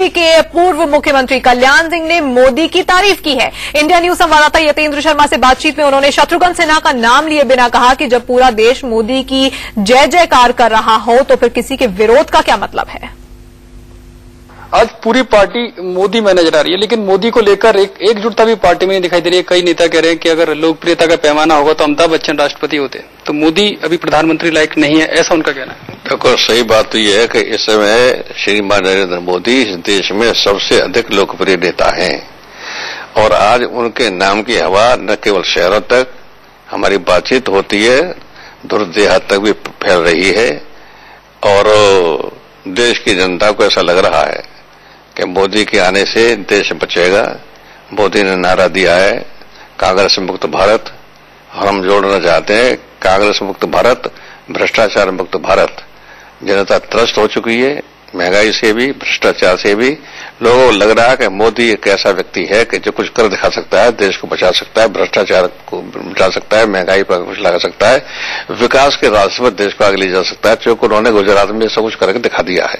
के पूर्व मुख्यमंत्री कल्याण सिंह ने मोदी की तारीफ की है। इंडिया न्यूज संवाददाता यतेंद्र शर्मा से बातचीत में उन्होंने शत्रुघ्न सिन्हा का नाम लिए बिना कहा कि जब पूरा देश मोदी की जय जयकार कर रहा हो तो फिर किसी के विरोध का क्या मतलब है। आज पूरी पार्टी मोदी में नजर आ रही है, लेकिन मोदी को लेकर एकजुटता भी पार्टी में नहीं दिखाई दे रही है। कई नेता कह रहे हैं कि अगर लोकप्रियता का पैमाना होगा तो अमिताभ बच्चन राष्ट्रपति होते, तो मोदी अभी प्रधानमंत्री लायक नहीं है, ऐसा उनका कहना है। देखो, सही बात तो यह है कि इस समय श्रीमान नरेंद्र मोदी इस देश में सबसे अधिक लोकप्रिय नेता हैं और आज उनके नाम की हवा न केवल शहरों तक हमारी बातचीत होती है, दूर देहात तक भी फैल रही है और देश की जनता को ऐसा लग रहा है कि मोदी के आने से देश बचेगा। मोदी ने नारा दिया है कांग्रेस मुक्त भारत, और हम जोड़ना चाहते हैं कांग्रेस मुक्त भारत, भ्रष्टाचार मुक्त भारत। जनता त्रस्त हो चुकी है, महंगाई से भी, भ्रष्टाचार से भी। लोगों को लग रहा है कि मोदी एक ऐसा व्यक्ति है कि जो कुछ कर दिखा सकता है, देश को बचा सकता है, भ्रष्टाचार को मिटा सकता है, महंगाई पर कुछ लगा सकता है, विकास के रास्ते पर देश को आगे ले जा सकता है, जो उन्होंने गुजरात में सब कुछ करके दिखा दिया है।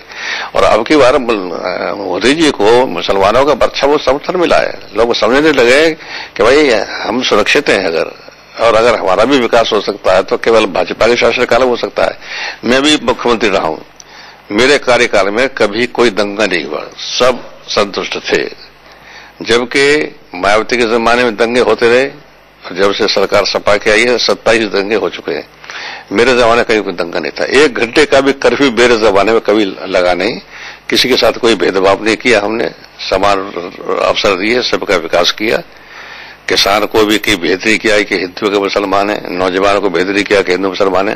और अब की बार मोदी जी को मुसलमानों का अच्छा वो समर्थन मिला है। लोग समझने लगे कि भाई हम सुरक्षित हैं अगर हमारा भी विकास हो सकता है तो केवल भाजपा के शासनकाल में हो सकता है। मैं भी मुख्यमंत्री रहा हूं, मेरे कार्यकाल में कभी कोई दंगा नहीं हुआ, सब संतुष्ट थे। जबकि मायावती के जमाने में दंगे होते रहे और जब से सरकार सपा की आई है 27 दंगे हो चुके हैं। मेरे जमाने कहीं कोई दंगा नहीं था। 1 घंटे का भी कर्फ्यू मेरे जमाने में कभी लगा नहीं। किसी के साथ कोई भेदभाव नहीं किया हमने, समान अवसर दिए, सबका विकास किया। किसान को भी की बेहतरी किया कि हिंदू के मुसलमान है, नौजवानों को बेहतरी किया कि हिंदू मुसलमान है।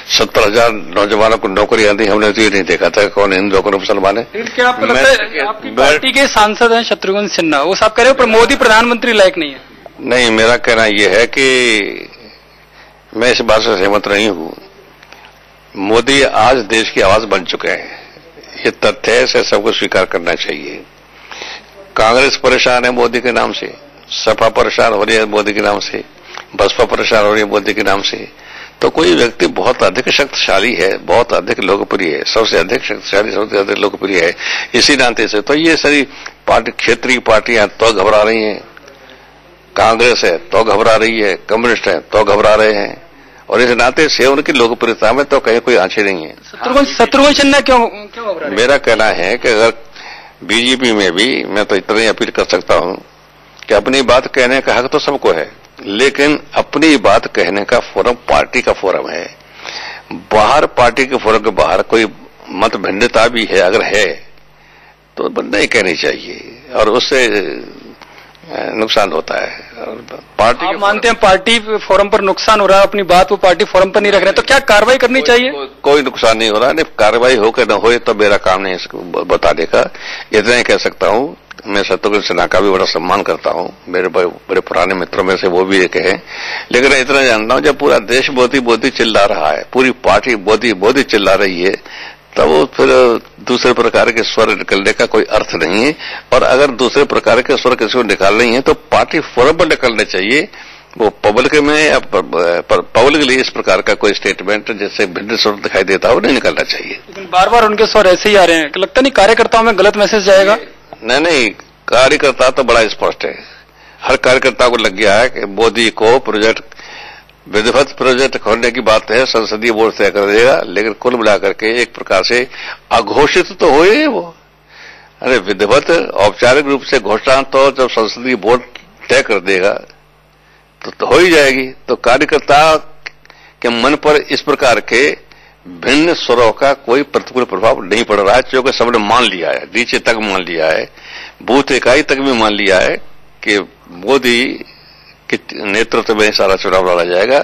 70,000 नौजवानों को नौकरियां दी, हमने तो ये नहीं देखा था कौन हिंदू कौन मुसलमान है। क्या आपको लगता है आपकी पार्टी के सांसद हैं शत्रुघ्न सिन्हा, वो साहब कह रहे हो पर मोदी प्रधानमंत्री लायक नहीं है? नहीं, मेरा कहना यह है कि मैं इस बात से सहमत नहीं हूं। मोदी आज देश की आवाज बन चुके हैं, ये तथ्य है, इसे सबको स्वीकार करना चाहिए। कांग्रेस परेशान है मोदी के नाम से, सपा परेशान हो रही है मोदी के नाम से, बसपा परेशान हो रही है मोदी के नाम से। तो कोई व्यक्ति बहुत अधिक शक्तिशाली है, बहुत अधिक लोकप्रिय है, सबसे अधिक शक्तिशाली, सबसे अधिक लोकप्रिय है, इसी नाते से तो ये सारी पार्टी, क्षेत्रीय पार्टियां तो घबरा रही हैं। कांग्रेस है तो घबरा रही है, कम्युनिस्ट है तो घबरा रहे हैं, और इस नाते से उनकी लोकप्रियता में तो कहीं कोई आंचे नहीं है। शत्रुघ्न सिन्हा क्यों घबरा रहे हैं? मेरा कहना है कि अगर बीजेपी में भी मैं तो इतना ही अपील कर सकता हूं कि अपनी बात कहने का हक तो सबको है, लेकिन अपनी बात कहने का फोरम पार्टी का फोरम है। बाहर पार्टी के फोरम के बाहर कोई मत भिन्नता भी है, अगर है तो नहीं कहनी चाहिए और उससे नुकसान होता है। पार्टी आप मानते हैं पार्टी फोरम पर नुकसान हो रहा है, अपनी बात वो पार्टी फोरम पर नहीं रख रहे, तो क्या कार्रवाई करनी चाहिए? कोई नुकसान नहीं हो रहा, नहीं कार्रवाई हो के न हो तो मेरा काम नहीं इसको बताने का। इतना ही कह सकता हूं, मैं शत्रुघ्न सिन्हा का भी बड़ा सम्मान करता हूं, मेरे बड़े पुराने मित्रों में से वो भी एक है, लेकिन इतना जानता हूं जब पूरा देश मोदी मोदी चिल्ला रहा है, पूरी पार्टी मोदी मोदी चिल्ला रही है, तब वो फिर दूसरे प्रकार के स्वर निकलने का कोई अर्थ नहीं है। और अगर दूसरे प्रकार के स्वर किसी को निकालने ही है तो पार्टी फोरम पर निकलने चाहिए, वो पब्लिक में पब्लिक के लिए इस प्रकार का कोई स्टेटमेंट जिससे भिन्न स्वर दिखाई देता हो नहीं निकलना चाहिए। लेकिन बार बार उनके स्वर ऐसे ही आ रहे हैं, लगता नहीं कार्यकर्ताओं में गलत मैसेज जाएगा? नहीं, कार्यकर्ता तो बड़ा स्पष्ट है, हर कार्यकर्ता को लग गया है कि मोदी को प्रोजेक्ट, विधिवत प्रोजेक्ट खोलने की बात है, संसदीय बोर्ड तय कर देगा, लेकिन कुल मिलाकर के एक प्रकार से अघोषित तो हो ही वो। अरे विधिवत औपचारिक रूप से घोषणा तो जब संसदीय बोर्ड तय कर देगा तो हो ही जाएगी। तो कार्यकर्ता के मन पर इस प्रकार के भिन्न स्वरों का कोई प्रतिकूल प्रभाव नहीं पड़ रहा है, क्योंकि सबने मान लिया है, नीचे तक मान लिया है, बूथ इकाई तक भी मान लिया है कि मोदी के नेतृत्व में सारा चुनाव लड़ा जाएगा।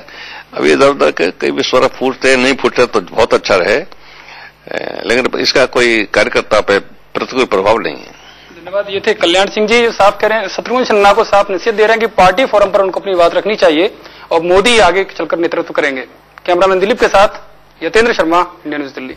अब इधर उधर कई भी स्वर फूटते नहीं फूटते तो बहुत अच्छा रहे, लेकिन इसका कोई कार्यकर्ता पे प्रतिकूल प्रभाव नहीं है। धन्यवाद। ये थे कल्याण सिंह जी, साफ कह रहे हैं, शत्रुघ्न सिन्हा को साफ नसीहत दे रहे हैं कि पार्टी फोरम पर उनको अपनी बात रखनी चाहिए और मोदी आगे चलकर नेतृत्व करेंगे। कैमरामैन दिलीप के साथ यतेंद्र शर्मा, इंडिया न्यूज दिल्ली।